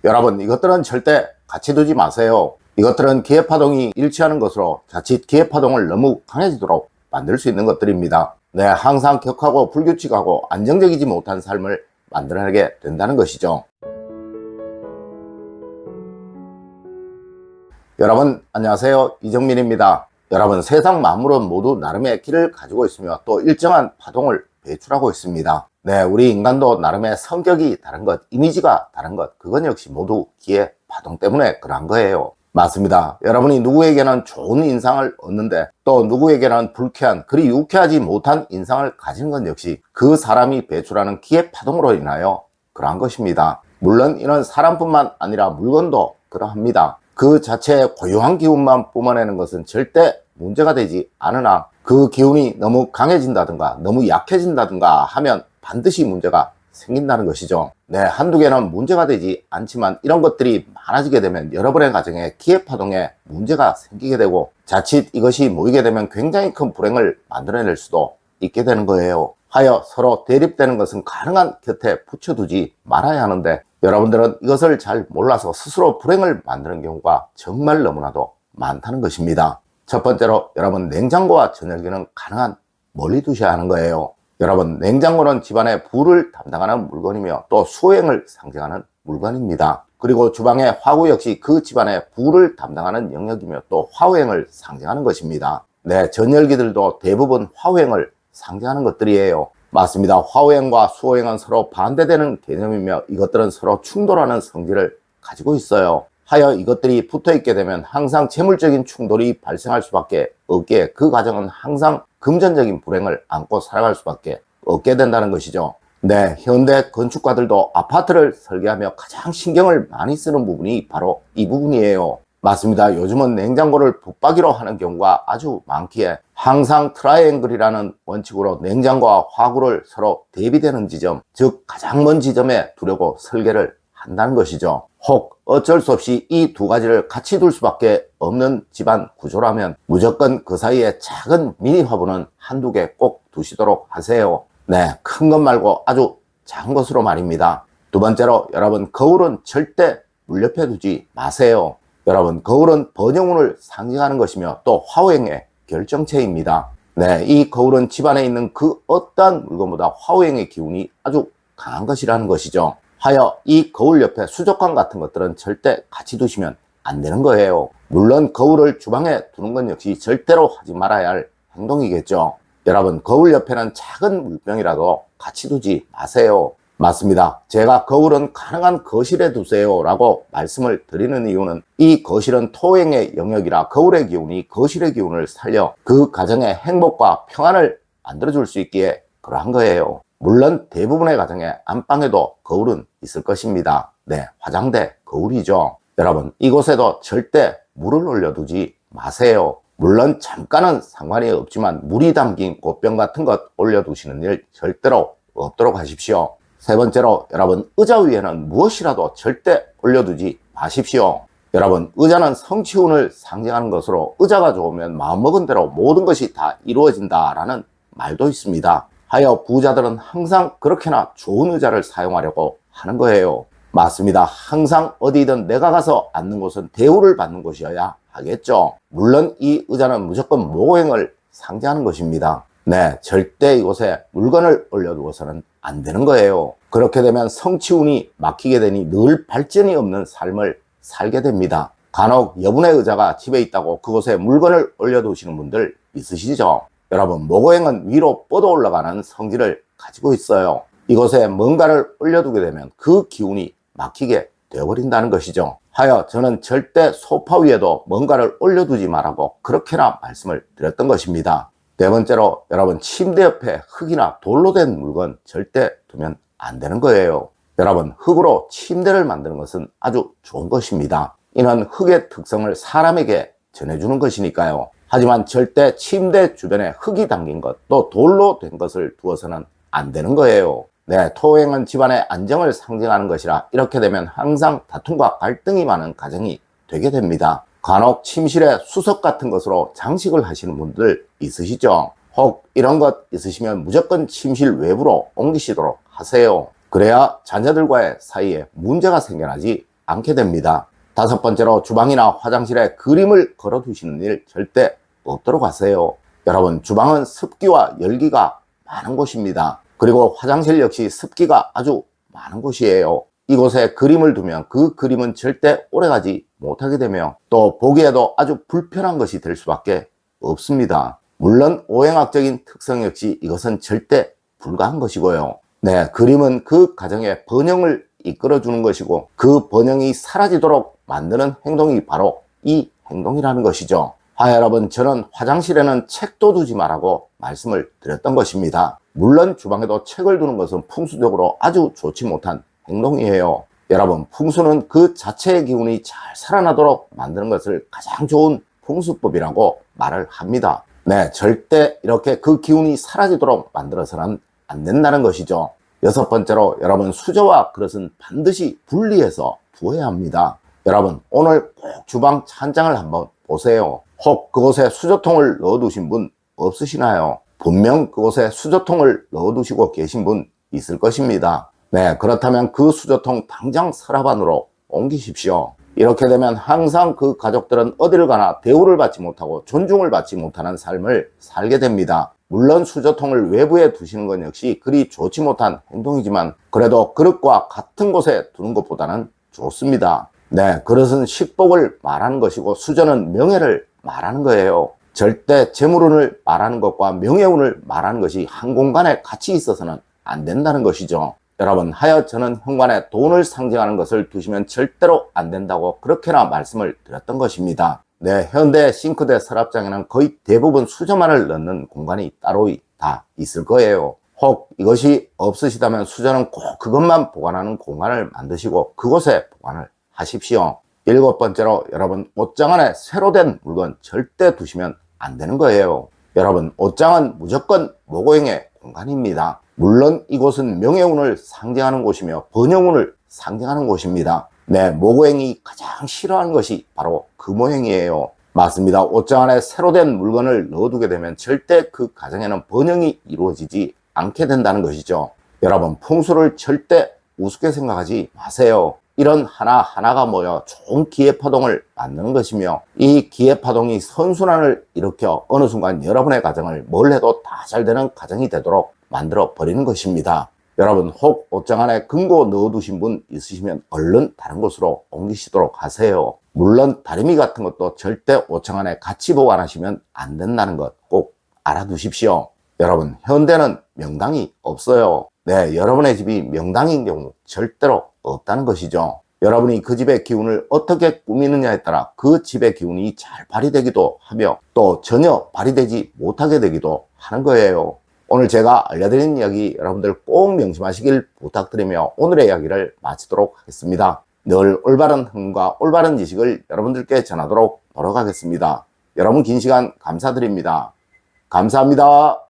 여러분, 이것들은 절대 같이 두지 마세요. 이것들은 기회파동이 일치하는 것으로 자칫 기회파동을 너무 강해지도록 만들 수 있는 것들입니다. 네, 항상 격하고 불규칙하고 안정적이지 못한 삶을 만들어내게 된다는 것이죠. 여러분, 안녕하세요. 이정민입니다. 여러분, 세상 만물은 모두 나름의 길을 가지고 있으며 또 일정한 파동을 배출하고 있습니다. 네, 우리 인간도 나름의 성격이 다른 것, 이미지가 다른 것, 그건 역시 모두 기회 파동 때문에 그런 거예요. 맞습니다. 여러분이 누구에게는 좋은 인상을 얻는데 또 누구에게는 불쾌한, 그리 유쾌하지 못한 인상을 가지는 건 역시 그 사람이 배출하는 기회 파동으로 인하여 그러한 것입니다. 물론 이는 사람뿐만 아니라 물건도 그러합니다. 그 자체의 고요한 기운만 뿜어내는 것은 절대 문제가 되지 않으나 그 기운이 너무 강해진다든가 너무 약해진다든가 하면 반드시 문제가 생긴다는 것이죠. 네, 한두 개는 문제가 되지 않지만 이런 것들이 많아지게 되면 여러분의 가정에 기회파동에 문제가 생기게 되고 자칫 이것이 모이게 되면 굉장히 큰 불행을 만들어낼 수도 있게 되는 거예요. 하여 서로 대립되는 것은 가능한 곁에 붙여두지 말아야 하는데 여러분들은 이것을 잘 몰라서 스스로 불행을 만드는 경우가 정말 너무나도 많다는 것입니다. 첫 번째로 여러분, 냉장고와 전열기는 가능한 멀리 두셔야 하는 거예요. 여러분, 냉장고는 집안의 불을 담당하는 물건이며 또 수호행을 상징하는 물건입니다. 그리고 주방의 화구 역시 그 집안의 불을 담당하는 영역이며 또 화호행을 상징하는 것입니다. 네, 전열기들도 대부분 화호행을 상징하는 것들이에요. 맞습니다. 화호행과 수호행은 서로 반대되는 개념이며 이것들은 서로 충돌하는 성질을 가지고 있어요. 하여 이것들이 붙어있게 되면 항상 재물적인 충돌이 발생할 수밖에 없기에 그 과정은 항상 금전적인 불행을 안고 살아갈 수밖에 없게 된다는 것이죠. 네, 현대 건축가들도 아파트를 설계하며 가장 신경을 많이 쓰는 부분이 바로 이 부분이에요. 맞습니다. 요즘은 냉장고를 붙박이로 하는 경우가 아주 많기에 항상 트라이앵글이라는 원칙으로 냉장고와 화구를 서로 대비되는 지점, 즉 가장 먼 지점에 두려고 설계를 한다는 것이죠. 혹 어쩔 수 없이 이 두 가지를 같이 둘 수밖에 없는 집안 구조라면 무조건 그 사이에 작은 미니 화분은 한두 개 꼭 두시도록 하세요. 네, 큰 것 말고 아주 작은 것으로 말입니다. 두 번째로 여러분, 거울은 절대 물 옆에 두지 마세요. 여러분, 거울은 번영운을 상징하는 것이며 또 화호행의 결정체입니다. 네, 이 거울은 집안에 있는 그 어떠한 물건보다 화호행의 기운이 아주 강한 것이라는 것이죠. 하여 이 거울 옆에 수족관 같은 것들은 절대 같이 두시면 안 되는 거예요. 물론 거울을 주방에 두는 건 역시 절대로 하지 말아야 할 행동이겠죠. 여러분, 거울 옆에는 작은 물병이라도 같이 두지 마세요. 맞습니다. 제가 거울은 가능한 거실에 두세요 라고 말씀을 드리는 이유는 이 거실은 토행의 영역이라 거울의 기운이 거실의 기운을 살려 그 가정의 행복과 평안을 만들어줄 수 있기에 그러한 거예요. 물론 대부분의 가정에 안방에도 거울은 있을 것입니다. 네, 화장대 거울이죠. 여러분, 이곳에도 절대 물을 올려두지 마세요. 물론 잠깐은 상관이 없지만 물이 담긴 꽃병 같은 것 올려두시는 일 절대로 없도록 하십시오. 세 번째로 여러분, 의자 위에는 무엇이라도 절대 올려두지 마십시오. 여러분, 의자는 성취운을 상징하는 것으로 의자가 좋으면 마음먹은 대로 모든 것이 다 이루어진다라는 말도 있습니다. 하여 부자들은 항상 그렇게나 좋은 의자를 사용하려고 하는 거예요. 맞습니다. 항상 어디든 내가 가서 앉는 곳은 대우를 받는 곳이어야 하겠죠. 물론 이 의자는 무조건 모행을 상징하는 것입니다. 네, 절대 이곳에 물건을 올려두어서는 안 되는 거예요. 그렇게 되면 성취운이 막히게 되니 늘 발전이 없는 삶을 살게 됩니다. 간혹 여분의 의자가 집에 있다고 그곳에 물건을 올려두시는 분들 있으시죠? 여러분, 모고행은 위로 뻗어 올라가는 성질을 가지고 있어요. 이곳에 뭔가를 올려두게 되면 그 기운이 막히게 되어버린다는 것이죠. 하여 저는 절대 소파 위에도 뭔가를 올려두지 말라고 그렇게나 말씀을 드렸던 것입니다. 네 번째로 여러분, 침대 옆에 흙이나 돌로 된 물건 절대 두면 안 되는 거예요. 여러분, 흙으로 침대를 만드는 것은 아주 좋은 것입니다. 이는 흙의 특성을 사람에게 전해주는 것이니까요. 하지만 절대 침대 주변에 흙이 담긴 것, 또 돌로 된 것을 두어서는 안 되는 거예요. 네, 토행은 집안의 안정을 상징하는 것이라 이렇게 되면 항상 다툼과 갈등이 많은 가정이 되게 됩니다. 간혹 침실에 수석 같은 것으로 장식을 하시는 분들 있으시죠? 혹 이런 것 있으시면 무조건 침실 외부로 옮기시도록 하세요. 그래야 자녀들과의 사이에 문제가 생겨나지 않게 됩니다. 다섯 번째로 주방이나 화장실에 그림을 걸어 두시는 일 절대 없도록 하세요. 여러분, 주방은 습기와 열기가 많은 곳입니다. 그리고 화장실 역시 습기가 아주 많은 곳이에요. 이곳에 그림을 두면 그 그림은 절대 오래가지 못하게 되며 또 보기에도 아주 불편한 것이 될 수밖에 없습니다. 물론 오행학적인 특성 역시 이것은 절대 불가한 것이고요. 네, 그림은 그 가정의 번영을 이끌어주는 것이고 그 번영이 사라지도록 만드는 행동이 바로 이 행동이라는 것이죠. 여러분, 저는 화장실에는 책도 두지 말라고 말씀을 드렸던 것입니다. 물론 주방에도 책을 두는 것은 풍수적으로 아주 좋지 못한 행동이에요. 여러분, 풍수는 그 자체의 기운이 잘 살아나도록 만드는 것을 가장 좋은 풍수법이라고 말을 합니다. 네, 절대 이렇게 그 기운이 사라지도록 만들어서는 안 된다는 것이죠. 여섯 번째로 여러분, 수저와 그릇은 반드시 분리해서 두어야 합니다. 여러분, 오늘 꼭 주방 찬장을 한번 보세요. 혹 그곳에 수저통을 넣어두신 분 없으시나요? 분명 그곳에 수저통을 넣어두시고 계신 분 있을 것입니다. 네, 그렇다면 그 수저통 당장 서랍 안으로 옮기십시오. 이렇게 되면 항상 그 가족들은 어디를 가나 대우를 받지 못하고 존중을 받지 못하는 삶을 살게 됩니다. 물론 수저통을 외부에 두시는 건 역시 그리 좋지 못한 행동이지만 그래도 그릇과 같은 곳에 두는 것보다는 좋습니다. 네, 그릇은 식복을 말하는 것이고 수저는 명예를 말하는 거예요. 절대 재물운을 말하는 것과 명예운을 말하는 것이 한 공간에 같이 있어서는 안 된다는 것이죠. 여러분, 저는 현관에 돈을 상징하는 것을 두시면 절대로 안 된다고 그렇게나 말씀을 드렸던 것입니다. 네, 현대 싱크대 서랍장에는 거의 대부분 수저만을 넣는 공간이 따로 다 있을 거예요. 혹 이것이 없으시다면 수저는 꼭 그것만 보관하는 공간을 만드시고 그곳에 보관을 하십시오. 일곱 번째로 여러분, 옷장 안에 새로 된 물건 절대 두시면 안 되는 거예요. 여러분, 옷장은 무조건 모고행의 공간입니다. 물론 이곳은 명예운을 상징하는 곳이며 번영운을 상징하는 곳입니다. 네, 모고행이 가장 싫어하는 것이 바로 금오행이에요. 맞습니다. 옷장 안에 새로 된 물건을 넣어두게 되면 절대 그 가정에는 번영이 이루어지지 않게 된다는 것이죠. 여러분, 풍수를 절대 우습게 생각하지 마세요. 이런 하나하나가 모여 좋은 기회파동을 만드는 것이며 이 기회파동이 선순환을 일으켜 어느 순간 여러분의 가정을 뭘 해도 다 잘 되는 가정이 되도록 만들어 버리는 것입니다. 여러분, 혹 옷장 안에 금고 넣어두신 분 있으시면 얼른 다른 곳으로 옮기시도록 하세요. 물론 다리미 같은 것도 절대 옷장 안에 같이 보관하시면 안 된다는 것 꼭 알아두십시오. 여러분, 현대는 명당이 없어요. 네, 여러분의 집이 명당인 경우 절대로 없다는 것이죠. 여러분이 그 집의 기운을 어떻게 꾸미느냐에 따라 그 집의 기운이 잘 발휘되기도 하며 또 전혀 발휘되지 못하게 되기도 하는 거예요. 오늘 제가 알려드린 이야기 여러분들 꼭 명심하시길 부탁드리며 오늘의 이야기를 마치도록 하겠습니다. 늘 올바른 흥과 올바른 지식을 여러분들께 전하도록 노력하겠습니다. 여러분 긴 시간 감사드립니다. 감사합니다.